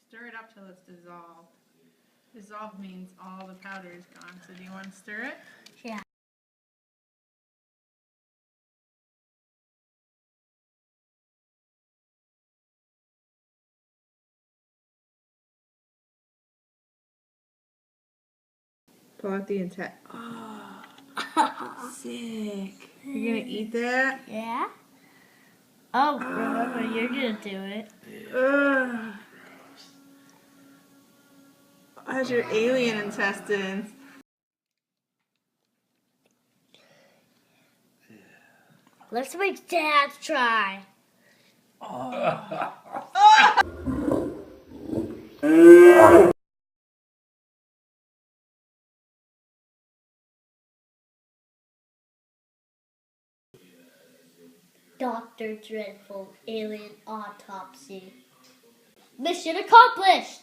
Stir it up till it's dissolved. Dissolved means all the powder is gone. So do you want to stir it? Yeah. Pull out the intestine. Oh, sick. You're gonna eat that? Yeah? Oh, remember, you're gonna do it. Ugh. How's your alien intestines? Let's make Dad try. Dr. Dreadful Alien Autopsy. Mission accomplished!